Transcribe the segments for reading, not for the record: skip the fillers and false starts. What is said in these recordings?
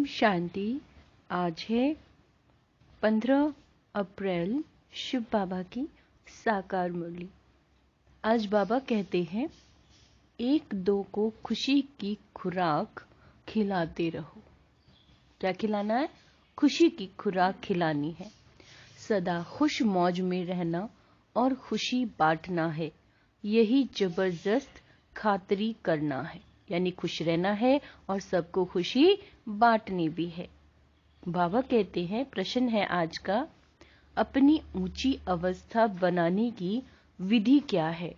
ओम शांति। आज है 15 अप्रैल, शिव बाबा की साकार मुरली। आज बाबा कहते हैं, एक दो को खुशी की खुराक खिलाते रहो। क्या खिलाना है? खुशी की खुराक खिलानी है। सदा खुश मौज में रहना और खुशी बांटना है, यही जबरदस्त खातरी करना है। यानी खुश रहना है और सबको खुशी बांटनी भी है। बाबा कहते हैं, प्रश्न है आज का, अपनी ऊंची अवस्था बनाने की विधि क्या है?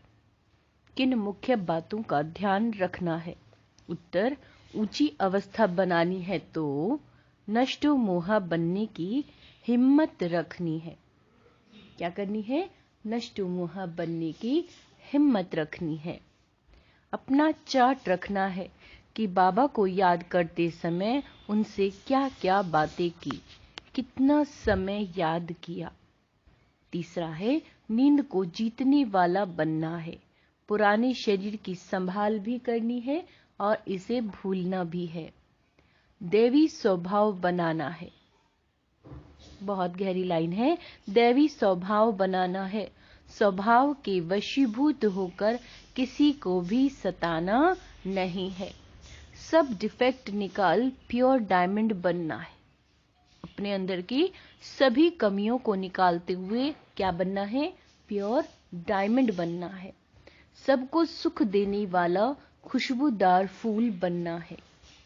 किन मुख्य बातों का ध्यान रखना है? उत्तर, ऊंची अवस्था बनानी है तो नष्टो मोहा बनने की हिम्मत रखनी है। क्या करनी है? नष्टो मोहा बनने की हिम्मत रखनी है। अपना चार्ट रखना है कि बाबा को याद करते समय उनसे क्या क्या बातें की, कितना समय याद किया। तीसरा है, नींद को जीतने वाला बनना है। पुराने शरीर की संभाल भी करनी है और इसे भूलना भी है। दैवी स्वभाव बनाना है। बहुत गहरी लाइन है। दैवी स्वभाव बनाना है। स्वभाव के वशीभूत होकर किसी को भी सताना नहीं है। सब डिफेक्ट निकाल प्योर डायमंड बनना है। अपने अंदर की सभी कमियों को निकालते हुए क्या बनना है? प्योर डायमंड बनना है। सबको सुख देने वाला खुशबूदार फूल बनना है।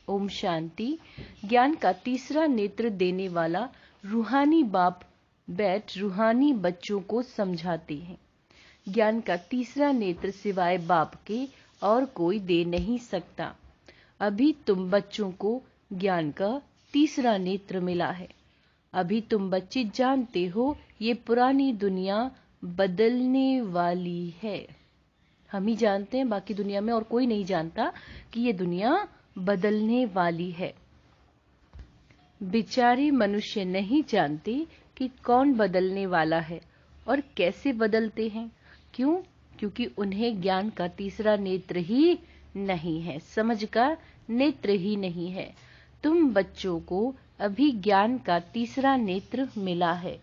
ओम शांति। ज्ञान का तीसरा नेत्र देने वाला रूहानी बाप बैठ रूहानी बच्चों को समझाते हैं। ज्ञान का तीसरा नेत्र सिवाय बाप के और कोई दे नहीं सकता। अभी तुम बच्चों को ज्ञान का तीसरा नेत्र मिला है। अभी तुम बच्चे जानते हो ये पुरानी दुनिया बदलने वाली है। हम ही जानते हैं, बाकी दुनिया में और कोई नहीं जानता कि ये दुनिया बदलने वाली है। बेचारे मनुष्य नहीं जानते कि कौन बदलने वाला है और कैसे बदलते हैं। क्यों? क्योंकि उन्हें ज्ञान का तीसरा नेत्र ही नहीं है, समझ का नेत्र ही नहीं है। तुम बच्चों को अभी ज्ञान का तीसरा नेत्र मिला है,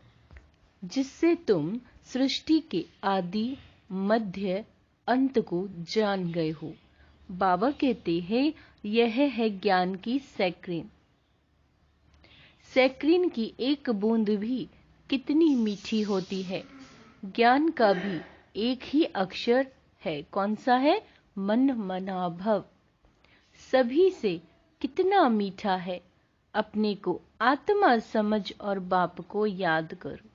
जिससे तुम सृष्टि के आदि मध्य अंत को जान गए हो। बाबा कहते हैं, यह है ज्ञान की सैक्रीन। सैक्रीन की एक बूंद भी कितनी मीठी होती है। ज्ञान का भी एक ही अक्षर है। कौन सा है? मन मना भव। सभी से कितना मीठा है। अपने को आत्मा समझ और बाप को याद करो।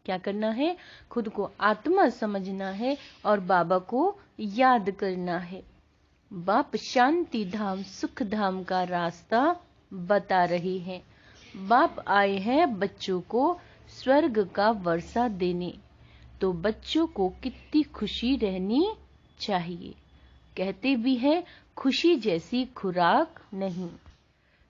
क्या करना है? खुद को आत्मा समझना है और बाबा को याद करना है। बाप शांति धाम सुख धाम का रास्ता बता रहे हैं। बाप आए हैं बच्चों को स्वर्ग का वर्षा देने, तो बच्चों को कितनी खुशी रहनी चाहिए। कहते भी हैं, खुशी जैसी खुराक नहीं।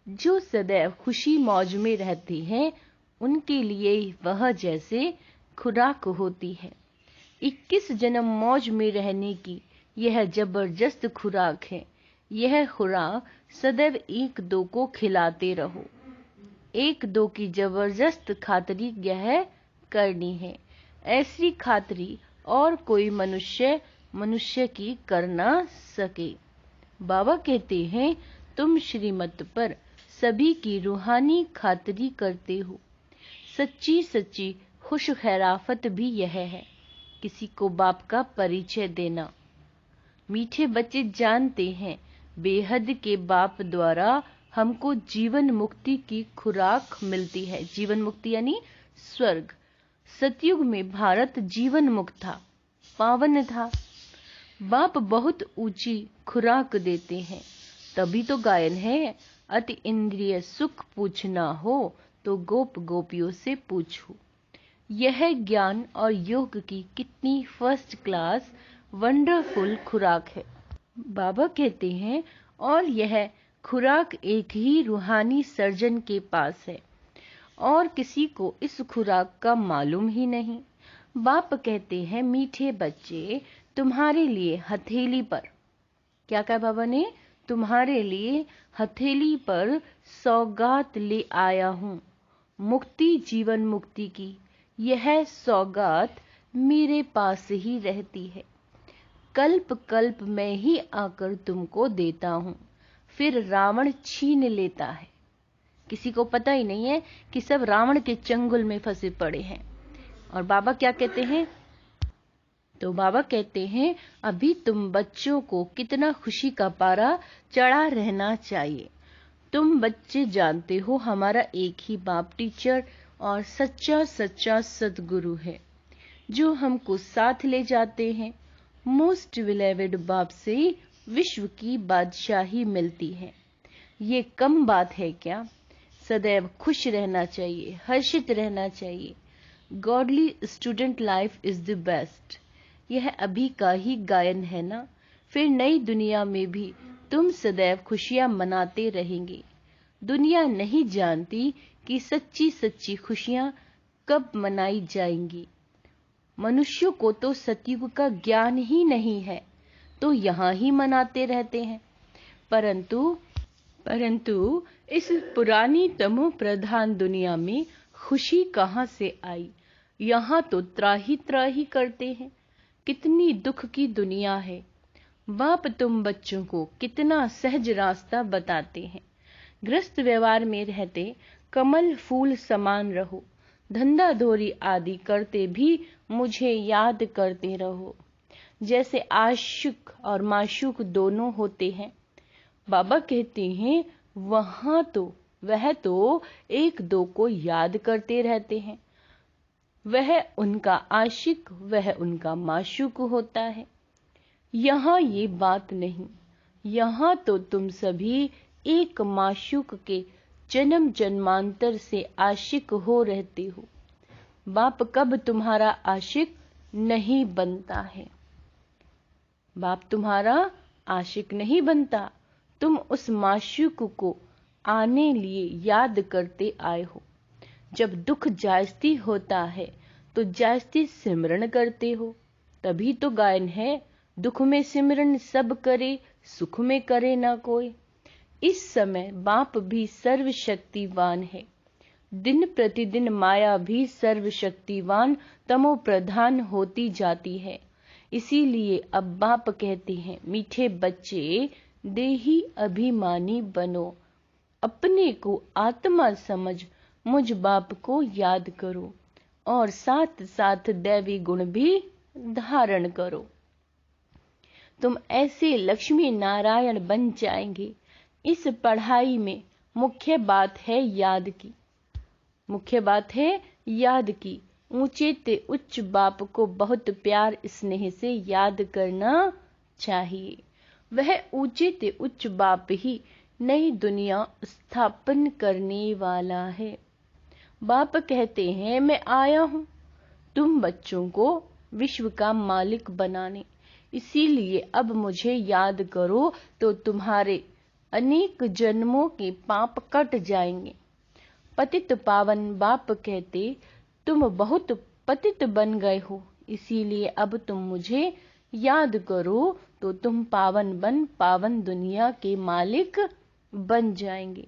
जो सदैव खुशी मौज में रहते हैं उनके लिए वह जैसे खुराक होती है। 21 जन्म मौज में रहने की यह जबरदस्त खुराक है। यह खुराक सदैव एक दो को खिलाते रहो। एक दो की जबरदस्त खातरी यह करनी है। ऐसी खातरी और कोई मनुष्य की कर ना सके। बाबा कहते हैं, तुम श्रीमत पर सभी की रूहानी खातरी करते हो। सच्ची सच्ची खुश खैराफत भी यह है, किसी को बाप का परिचय देना। मीठे बच्चे जानते हैं, बेहद के बाप द्वारा हमको जीवन मुक्ति की खुराक मिलती है। जीवन मुक्ति यानी स्वर्ग। सतयुग में भारत जीवन मुक्त था, पावन था। बाप बहुत ऊंची खुराक देते हैं, तभी तो गायन है, अति इंद्रिय सुख पूछना हो तो गोप गोपियों से पूछो। यह ज्ञान और योग की कितनी फर्स्ट क्लास वंडरफुल खुराक है। बाबा कहते हैं, और यह खुराक एक ही रूहानी सर्जन के पास है और किसी को इस खुराक का मालूम ही नहीं। बाप कहते हैं, मीठे बच्चे तुम्हारे लिए हथेली पर, क्या कहा बाबा ने? तुम्हारे लिए हथेली पर सौगात ले आया हूँ। मुक्ति, जीवन मुक्ति की यह सौगात मेरे पास ही रहती है। कल्प कल्प में ही आकर तुमको देता हूँ, फिर रावण छीन लेता है। किसी को पता ही नहीं है कि सब रावण के चंगुल में फंसे पड़े हैं। और बाबा क्या कहते हैं? तो बाबा कहते हैं, अभी तुम बच्चों को कितना खुशी का पारा चढ़ा रहना चाहिए। तुम बच्चे जानते हो हमारा एक ही बाप टीचर और सच्चा सच्चा सद्गुरु है, जो हमको साथ ले जाते हैं। मोस्ट बिलीवेड बाप से विश्व की बादशाही मिलती है। ये कम बात है क्या? सदैव खुश रहना चाहिए, हर्षित रहना चाहिए। Godly student life is the best. यह अभी का ही गायन है ना। फिर नई दुनिया में भी तुम सदैव खुशियां मनाते रहेंगे। दुनिया नहीं जानती कि सच्ची सच्ची खुशियां कब मनाई जाएंगी। मनुष्यों को तो सतयुग का ज्ञान ही नहीं है, तो यहाँ ही मनाते रहते हैं। परंतु इस पुरानी तमो प्रधान दुनिया में खुशी कहाँ से आई? यहाँ तो त्राही त्राही करते हैं। कितनी दुख की दुनिया है। बाप तुम बच्चों को कितना सहज रास्ता बताते हैं। गृहस्थ व्यवहार में रहते कमल फूल समान रहो। धंधा धोरी आदि करते भी मुझे याद करते रहो। जैसे आशिक और माशूक दोनों होते हैं। बाबा कहते हैं, वह तो एक दो को याद करते रहते हैं। वह उनका आशिक, वह उनका माशूक होता है। यहाँ ये बात नहीं। यहाँ तो तुम सभी एक माशूक के जन्म जन्मांतर से आशिक हो रहते हो। बाप कब तुम्हारा आशिक नहीं बनता है। बाप तुम्हारा आशिक नहीं बनता। तुम उस माशूक को आने लिए याद करते आए हो। जब दुख जायस्ती होता है तो जायस्ती सिमरन करते हो। तभी तो गायन है, दुख में सिमरन सब करे, सुख में करे ना कोई। इस समय बाप भी सर्वशक्तिवान है। दिन प्रतिदिन माया भी सर्वशक्तिवान तमो प्रधान होती जाती है। इसीलिए अब बाप कहते हैं, मीठे बच्चे देही अभिमानी बनो। अपने को आत्मा समझ मुझ बाप को याद करो और साथ साथ दैवी गुण भी धारण करो। तुम ऐसे लक्ष्मी नारायण बन जाएंगे। इस पढ़ाई में मुख्य बात है याद की। ऊंचे ते उच्च बाप को बहुत प्यार स्नेह से याद करना चाहिए। वह ऊंचे ते उच्च बाप ही नई दुनिया स्थापन करने वाला है। बाप कहते हैं, मैं आया हूँ तुम बच्चों को विश्व का मालिक बनाने। इसीलिए अब मुझे याद करो तो तुम्हारे अनेक जन्मों के पाप कट जाएंगे। पतित पावन बाप कहते, तुम बहुत पतित बन गए हो, इसीलिए अब तुम मुझे याद करो तो तुम पावन दुनिया के मालिक बन जाएंगे।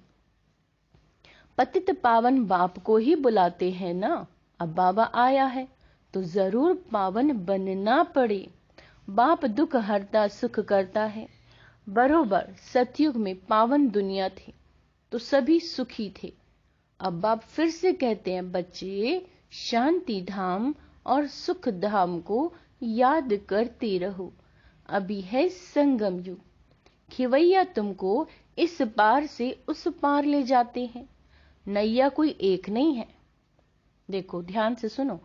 पतित पावन बाप को ही बुलाते हैं ना। अब बाबा आया है तो जरूर पावन बनना पड़े। बाप दुख हरता सुख करता है। बरोबर सतयुग में पावन दुनिया थी तो सभी सुखी थे। अब बाप फिर से कहते हैं, बच्चे शांति धाम और सुख धाम को याद करते रहो। अभी है संगम युग। खिवैया तुमको इस पार से उस पार ले जाते हैं। नैया कोई एक नहीं है। देखो ध्यान से सुनो,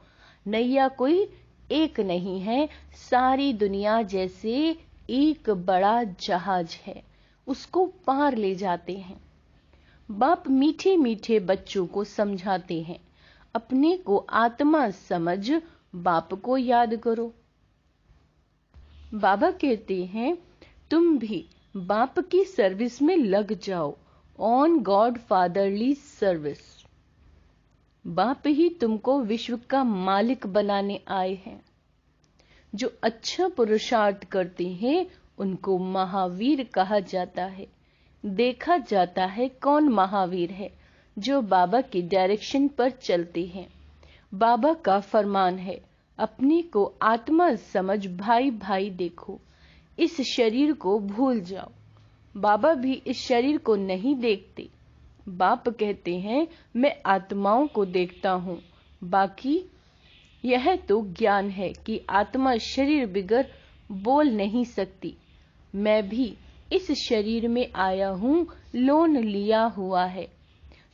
नैया कोई एक नहीं है। सारी दुनिया जैसे एक बड़ा जहाज है, उसको पार ले जाते हैं। बाप मीठे मीठे बच्चों को समझाते हैं, अपने को आत्मा समझ बाप को याद करो। बाबा कहते हैं, तुम भी बाप की सर्विस में लग जाओ, ऑन गॉड फादरली सर्विस। बाप ही तुमको विश्व का मालिक बनाने आए हैं। जो अच्छा पुरुषार्थ करते हैं उनको महावीर कहा जाता है। देखा जाता है कौन महावीर है, जो बाबा की डायरेक्शन पर चलते हैं। बाबा का फरमान है, अपने को आत्मा समझ भाई भाई देखो, इस शरीर को भूल जाओ। बाबा भी इस शरीर को नहीं देखते। बाप कहते हैं, मैं आत्माओं को देखता हूँ। बाकी यह तो ज्ञान है कि आत्मा शरीर बिगर बोल नहीं सकती। मैं भी इस शरीर में आया हूँ, लोन लिया हुआ है।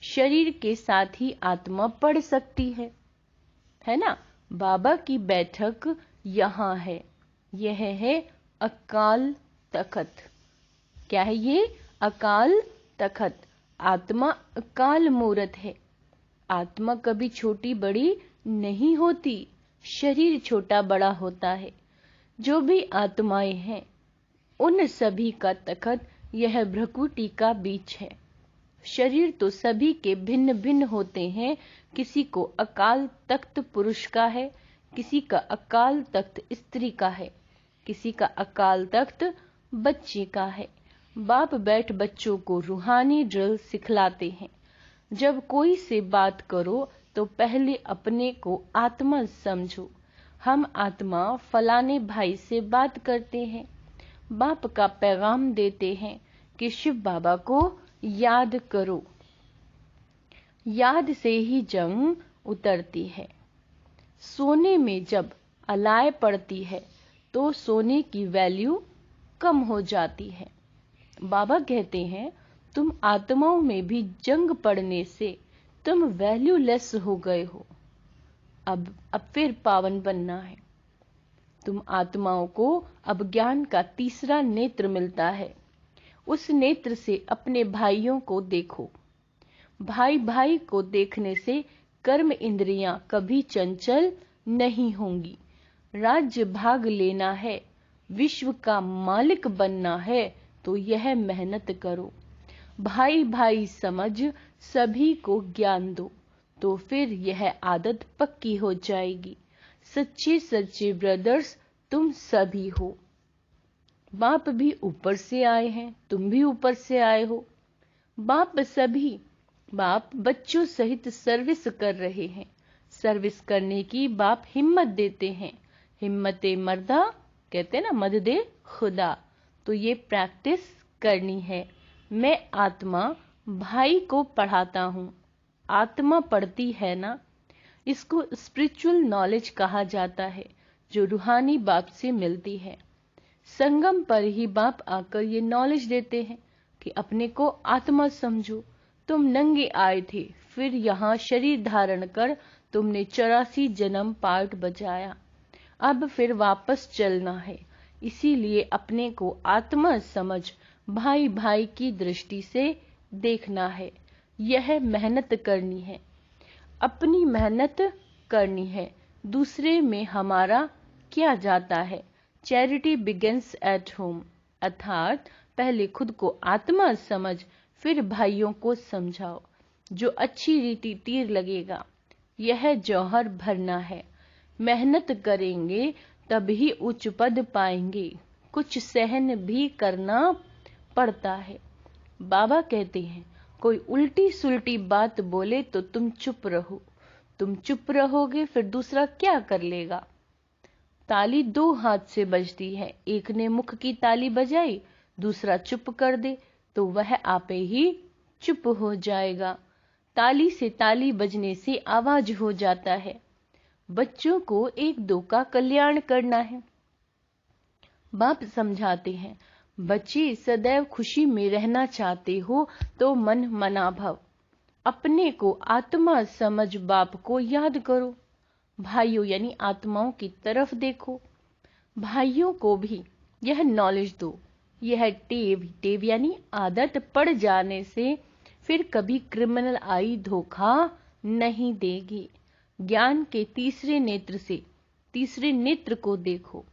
शरीर के साथ ही आत्मा पढ़ सकती है ना। बाबा की बैठक यहाँ है। यह है अकाल तख्त। क्या है ये? अकाल तख्त। आत्मा अकाल मूरत है। आत्मा कभी छोटी बड़ी नहीं होती, शरीर छोटा बड़ा होता है। जो भी आत्माएं हैं, उन सभी का तख्त यह भ्रकुटी का बीच है। शरीर तो सभी के भिन्न भिन्न होते हैं। किसी को अकाल तख्त पुरुष का है, किसी का अकाल तख्त स्त्री का है, किसी का अकाल तख्त बच्चे का है। बाप बैठ बच्चों को रूहानी ड्रिल सिखलाते हैं। जब कोई से बात करो तो पहले अपने को आत्मा समझो। हम आत्मा फलाने भाई से बात करते हैं। बाप का पैगाम देते हैं कि शिव बाबा को याद करो। याद से ही जंग उतरती है। सोने में जब अलाय पड़ती है तो सोने की वैल्यू कम हो जाती है। बाबा कहते हैं, तुम आत्माओं में भी जंग पड़ने से तुम वैल्यूलेस हो गए हो। अब फिर पावन बनना है। तुम आत्माओं को अब ज्ञान का तीसरा नेत्र मिलता है। उस नेत्र से अपने भाइयों को देखो। भाई भाई को देखने से कर्म इंद्रियां कभी चंचल नहीं होंगी। राज्य भाग लेना है, विश्व का मालिक बनना है तो यह मेहनत करो। भाई भाई समझ सभी को ज्ञान दो, तो फिर यह आदत पक्की हो जाएगी। सच्चे सच्चे ब्रदर्स तुम सभी हो। बाप भी ऊपर से आए हैं, तुम भी ऊपर से आए हो। बाप बच्चों सहित सर्विस कर रहे हैं। सर्विस करने की बाप हिम्मत देते हैं। हिम्मते मर्दा कहते हैं ना, मद दे खुदा। तो ये प्रैक्टिस करनी है। मैं आत्मा भाई को पढ़ाता हूँ। आत्मा पढ़ती है ना, इसको स्पिरिचुअल नॉलेज कहा जाता है, जो रूहानी बाप से मिलती है। संगम पर ही बाप आकर ये नॉलेज देते हैं कि अपने को आत्मा समझो। तुम नंगे आए थे, फिर यहाँ शरीर धारण कर तुमने 84 जन्म पार्ट बजाया। अब फिर वापस चलना है। इसीलिए अपने को आत्मा समझ भाई भाई की दृष्टि से देखना है। यह मेहनत करनी है, अपनी मेहनत करनी है। दूसरे में हमारा क्या जाता है। चैरिटी बिगिंस एट होम, अर्थात पहले खुद को आत्मा समझ, फिर भाइयों को समझाओ। जो अच्छी रीति तीर लगेगा। यह जौहर भरना है। मेहनत करेंगे तभी उच्च पद पाएंगे। कुछ सहन भी करना पड़ता है। बाबा कहते हैं, कोई उल्टी सुल्टी बात बोले तो तुम चुप रहो। तुम चुप रहोगे फिर दूसरा क्या कर लेगा। ताली 2 हाथ से बजती है। एक ने मुख की ताली बजाई, दूसरा चुप कर दे तो वह आपे ही चुप हो जाएगा। ताली से ताली बजने से आवाज हो जाता है। बच्चों को 1-2 का कल्याण करना है। बाप समझाते हैं, बच्चे सदैव खुशी में रहना चाहते हो तो मन मना भव। अपने को आत्मा समझ बाप को याद करो। भाइयों यानी आत्माओं की तरफ देखो। भाइयों को भी यह नॉलेज दो। यह टेव यानी आदत पड़ जाने से फिर कभी क्रिमिनल आई धोखा नहीं देगी। ज्ञान के तीसरे नेत्र से तीसरे नेत्र को देखो।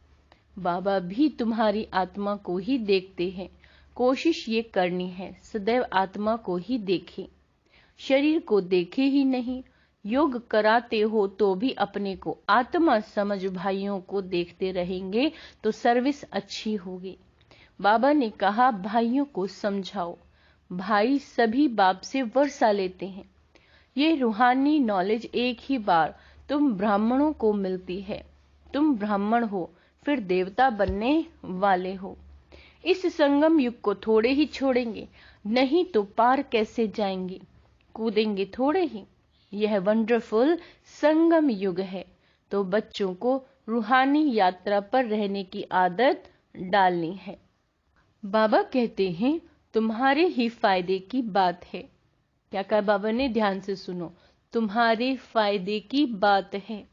बाबा भी तुम्हारी आत्मा को ही देखते हैं। कोशिश ये करनी है सदैव आत्मा को ही देखें, शरीर को देखे ही नहीं। योग कराते हो तो भी अपने को आत्मा समझ भाइयों को देखते रहेंगे तो सर्विस अच्छी होगी। बाबा ने कहा, भाइयों को समझाओ। भाई सभी बाप से वर्षा लेते हैं। ये रूहानी नॉलेज एक ही बार तुम ब्राह्मणों को मिलती है। तुम ब्राह्मण हो, फिर देवता बनने वाले हो। इस संगम युग को थोड़े ही छोड़ेंगे, नहीं तो पार कैसे जाएंगे? कूदेंगे थोड़े ही। यह वंडरफुल संगम युग है, तो बच्चों को रूहानी यात्रा पर रहने की आदत डालनी है। बाबा कहते हैं, तुम्हारे ही फायदे की बात है। क्या कहा बाबा ने? ध्यान से सुनो। तुम्हारे फायदे की बात है।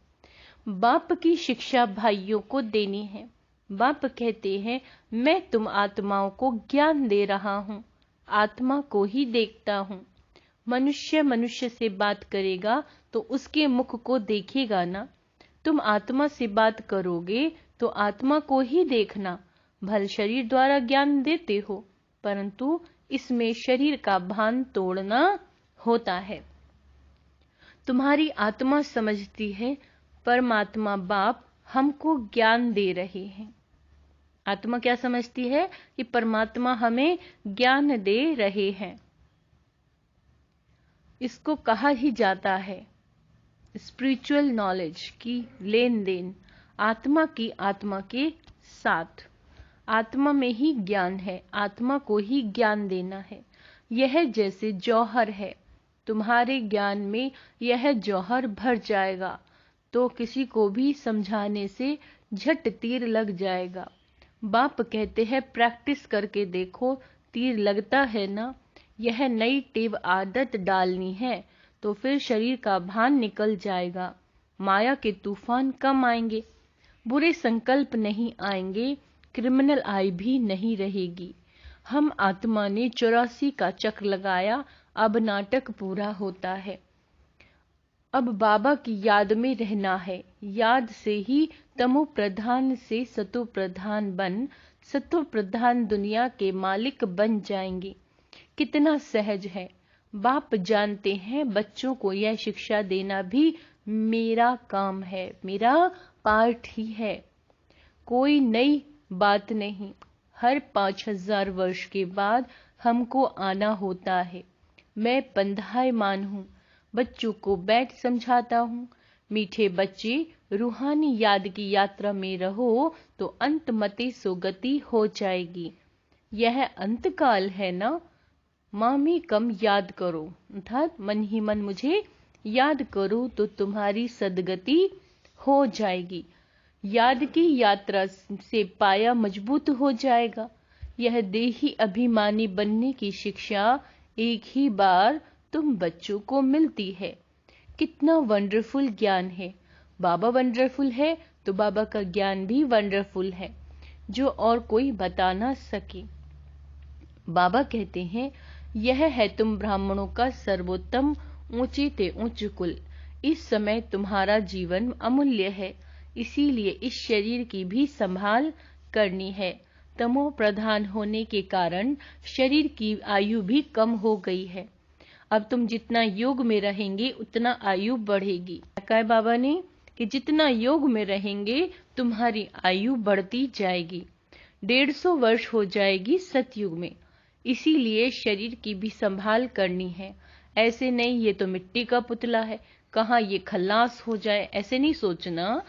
बाप की शिक्षा भाइयों को देनी है। बाप कहते हैं, मैं तुम आत्माओं को ज्ञान दे रहा हूँ, आत्मा को ही देखता हूँ। मनुष्य मनुष्य से बात करेगा तो उसके मुख को देखेगा ना। तुम आत्मा से बात करोगे तो आत्मा को ही देखना। भल शरीर द्वारा ज्ञान देते हो, परंतु इसमें शरीर का भान तोड़ना होता है। तुम्हारी आत्मा समझती है परमात्मा बाप हमको ज्ञान दे रहे हैं। आत्मा क्या समझती है? कि परमात्मा हमें ज्ञान दे रहे हैं। इसको कहा ही जाता है स्पिरिचुअल नॉलेज की लेन देन, आत्मा की आत्मा के साथ। आत्मा में ही ज्ञान है, आत्मा को ही ज्ञान देना है। यह जैसे जौहर है, तुम्हारे ज्ञान में यह जौहर भर जाएगा तो किसी को भी समझाने से झट तीर लग जाएगा। बाप कहते हैं, प्रैक्टिस करके देखो, तीर लगता है ना। यह नई टेव आदत डालनी है तो फिर शरीर का भान निकल जाएगा। माया के तूफान कम आएंगे, बुरे संकल्प नहीं आएंगे, क्रिमिनल आई भी नहीं रहेगी। हम आत्मा ने 84 का चक्र लगाया, अब नाटक पूरा होता है। अब बाबा की याद में रहना है। याद से ही तमो प्रधान से सतो प्रधान बन, सतो प्रधान दुनिया के मालिक बन जाएंगे। कितना सहज है। बाप जानते हैं बच्चों को यह शिक्षा देना भी मेरा काम है, मेरा पार्ट ही है। कोई नई बात नहीं। हर 5000 वर्ष के बाद हमको आना होता है। मैं पंधायमान हूँ, बच्चों को बैठ समझाता हूँ। मीठे बच्चे, रूहानी याद की यात्रा में रहो तो अंतमति सुगति हो जाएगी। यह अंतकाल है ना। मामी कम याद करो, अर्थात मन ही मन मुझे याद करो तो तुम्हारी सदगति हो जाएगी। याद की यात्रा से पाया मजबूत हो जाएगा। यह देही अभिमानी बनने की शिक्षा एक ही बार तुम बच्चों को मिलती है। कितना वंडरफुल ज्ञान है। बाबा वंडरफुल है तो बाबा का ज्ञान भी वंडरफुल है, जो और कोई बता ना सके। बाबा कहते हैं, यह है तुम ब्राह्मणों का सर्वोत्तम ऊंचे ते ऊंच कुल। इस समय तुम्हारा जीवन अमूल्य है, इसीलिए इस शरीर की भी संभाल करनी है। तमो प्रधान होने के कारण शरीर की आयु भी कम हो गई है। अब तुम जितना योग में रहेंगे उतना आयु बढ़ेगी। कहा बाबा ने कि जितना योग में रहेंगे तुम्हारी आयु बढ़ती जाएगी। 150 वर्ष हो जाएगी सतयुग में। इसीलिए शरीर की भी संभाल करनी है। ऐसे नहीं ये तो मिट्टी का पुतला है, कहाँ ये खल्लास हो जाए, ऐसे नहीं सोचना।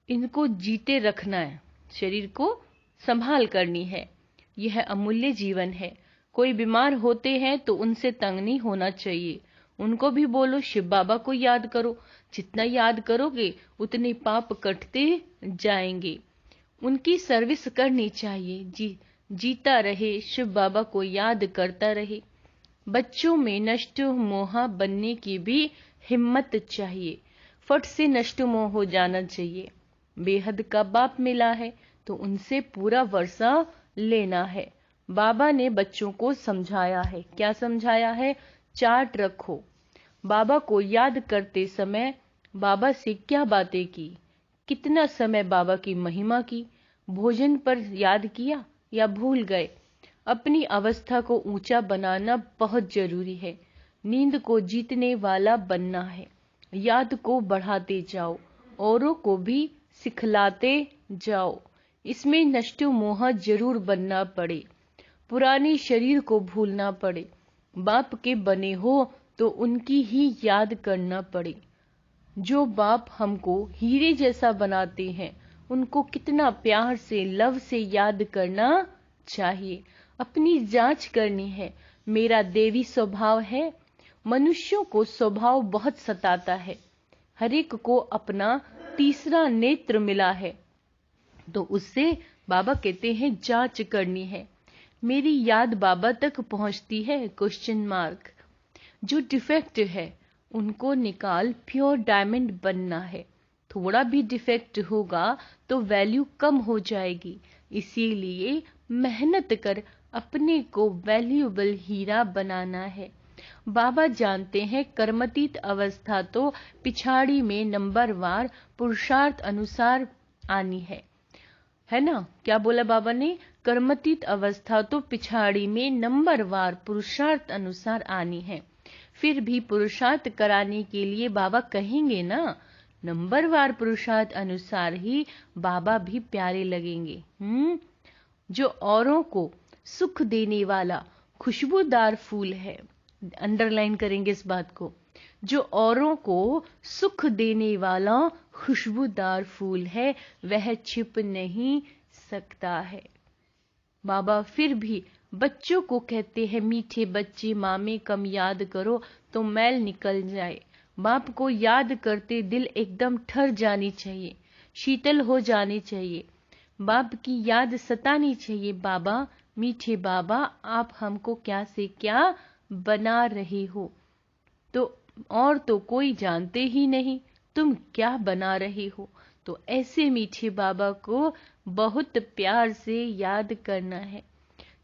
इनको जीते रखना है, शरीर को संभाल करनी है। यह अमूल्य जीवन है। कोई बीमार होते हैं तो उनसे तंग नहीं होना चाहिए। उनको भी बोलो शिव बाबा को याद करो। जितना याद करोगे उतने पाप कटते जाएंगे। उनकी सर्विस करनी चाहिए। जीता रहे, शिव बाबा को याद करता रहे। बच्चों में नष्ट मोह बनने की भी हिम्मत चाहिए। फट से नष्ट मोह हो जाना चाहिए। बेहद का बाप मिला है तो उनसे पूरा वर्षा लेना है। बाबा ने बच्चों को समझाया है। क्या समझाया है? चार्ट रखो। बाबा को याद करते समय बाबा से क्या बातें की, कितना समय बाबा की महिमा की, भोजन पर याद किया या भूल गए। अपनी अवस्था को ऊंचा बनाना बहुत जरूरी है। नींद को जीतने वाला बनना है। याद को बढ़ाते जाओ, औरों को भी सिखलाते जाओ। इसमें नष्टो मोह जरूर बनना पड़े, पुराने शरीर को भूलना पड़े, बाप के बने हो तो उनकी ही याद करना पड़े। जो बाप हमको हीरे जैसा बनाते हैं उनको कितना प्यार से लव से याद करना चाहिए। अपनी जांच करनी है। मेरा देवी स्वभाव है। मनुष्यों को स्वभाव बहुत सताता है। हरेक को अपना तीसरा नेत्र मिला है, तो उससे बाबा कहते हैं जांच करनी है। मेरी याद बाबा तक पहुंचती है? Question mark. जो डिफेक्ट है उनको निकाल प्योर डायमंड बनना है। थोड़ा भी डिफेक्ट होगा तो वैल्यू कम हो जाएगी। इसीलिए मेहनत कर अपने को वैल्यूएबल हीरा बनाना है। बाबा जानते हैं कर्मतीत अवस्था तो पिछाड़ी में नंबरवार पुरुषार्थ अनुसार आनी है ना? क्या बोला बाबा ने? कर्मतीत अवस्था तो पिछाड़ी में नंबरवार पुरुषार्थ अनुसार आनी है। फिर भी पुरुषार्थ कराने के लिए बाबा कहेंगे ना, नंबरवार पुरुषार्थ अनुसार ही बाबा भी प्यारे लगेंगे। जो औरों को सुख देने वाला खुशबूदार फूल है, अंडरलाइन करेंगे इस बात को, जो औरों को सुख देने वाला खुशबूदार फूल है वह छिप नहीं सकता है। बाबा फिर भी बच्चों को कहते हैं, मीठे बच्चे मामे कम याद करो तो मैल निकल जाए। बाप को याद करते दिल एकदम ठर जानी चाहिए, शीतल हो जानी चाहिए। बाप की याद सतानी चाहिए। बाबा, मीठे बाबा, आप हमको क्या से क्या बना रहे हो, तो कोई जानते ही नहीं तुम क्या बना रहे हो। तो ऐसे मीठे बाबा को बहुत प्यार से याद करना है।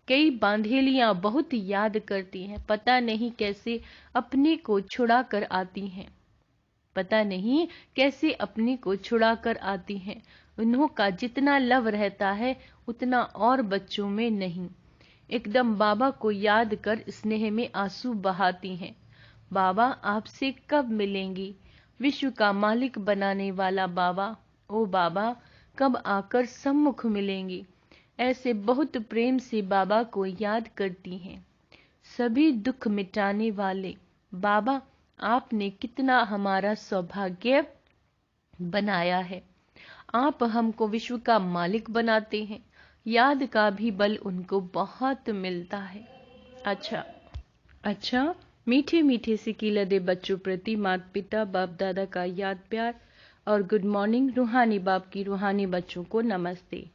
कई बांधेलियां बहुत याद करती हैं, पता नहीं कैसे अपने को छुड़ा कर आती हैं, पता नहीं कैसे अपने को छुड़ा कर आती हैं। उन्हों का जितना लव रहता है उतना और बच्चों में नहीं। एकदम बाबा को याद कर स्नेह में आंसू बहाती हैं। बाबा आपसे कब मिलेंगी? विश्व का मालिक बनाने वाला बाबा, ओ बाबा कब आकर सम्मुख मिलेंगी? ऐसे बहुत प्रेम से बाबा को याद करती हैं। सभी दुख मिटाने वाले बाबा, आपने कितना हमारा सौभाग्य बनाया है। आप हमको विश्व का मालिक बनाते हैं। याद का भी बल उनको बहुत मिलता है। अच्छा, मीठे मीठे से कीलदे बच्चों प्रति माता पिता बाप दादा का याद प्यार और गुड मॉर्निंग। रूहानी बाप की रूहानी बच्चों को नमस्ते।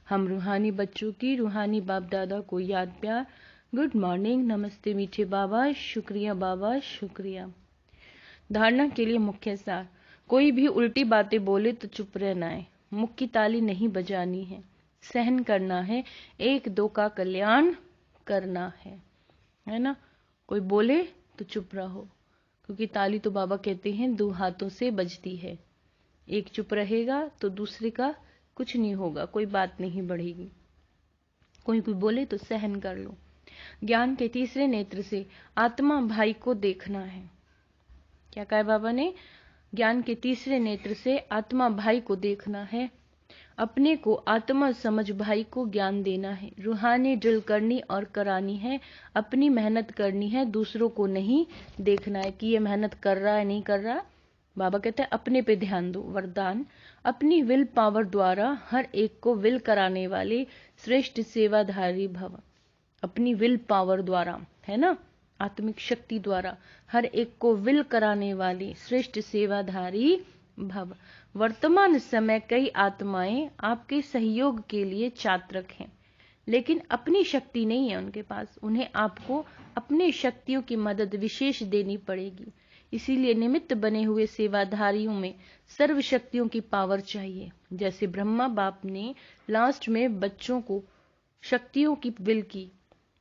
हम रूहानी बच्चों की रूहानी बाप दादा को याद प्यार, गुड मॉर्निंग, नमस्ते मीठे बाबा, शुक्रिया बाबा, शुक्रिया। धारणा के लिए मुख्य सार। कोई भी उल्टी बातें बोले तो चुप रहना है, मुख की ताली नहीं बजानी है, सहन करना है, एक दो का कल्याण करना है ना? कोई बोले तो चुप रहो, क्योंकि ताली तो बाबा कहते हैं 2 हाथों से बजती है। एक चुप रहेगा तो दूसरे का कुछ नहीं होगा, कोई बात नहीं बढ़ेगी। कोई बोले तो सहन कर लो। ज्ञान के तीसरे नेत्र से आत्मा भाई को देखना है। क्या कहा बाबा ने? ज्ञान के तीसरे नेत्र से आत्मा भाई को देखना है। अपने को आत्मा समझ भाई को ज्ञान देना है। रूहानी ड्रिल करनी और करानी है। अपनी मेहनत करनी है, दूसरों को नहीं देखना है कि ये मेहनत कर रहा है नहीं कर रहा। बाबा कहते हैं अपने पे ध्यान दो। वरदान, अपनी विल पावर द्वारा हर एक को विल कराने वाले श्रेष्ठ सेवाधारी भव। अपनी विल पावर द्वारा, है ना, आत्मिक शक्ति द्वारा हर एक को विल कराने वाले श्रेष्ठ सेवाधारी भव। वर्तमान समय कई आत्माएं आपके सहयोग के लिए चातक हैं, लेकिन अपनी शक्ति नहीं है उनके पास। उन्हें आपको अपनी शक्तियों की मदद विशेष देनी पड़ेगी। इसीलिए निमित्त बने हुए सेवाधारियों में सर्व शक्तियों की पावर चाहिए। जैसे ब्रह्मा बाप ने लास्ट में बच्चों को शक्तियों की विल की,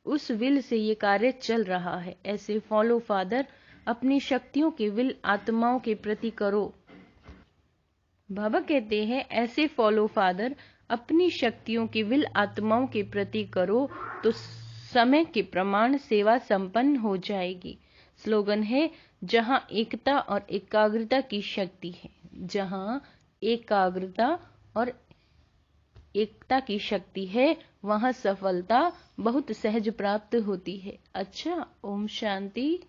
उस विल से ये कार्य चल रहा है। ऐसे फॉलो फादर अपनी शक्तियों की विल आत्माओं के प्रति करो। बाबा कहते हैं ऐसे फॉलो फादर अपनी शक्तियों की विल आत्माओं के प्रति करो तो समय के प्रमाण सेवा संपन्न हो जाएगी। स्लोगन है, जहां एकता और एकाग्रता की शक्ति है, जहां एकाग्रता और एकता की शक्ति है, वहाँ सफलता बहुत सहज प्राप्त होती है। अच्छा, ओम शांति।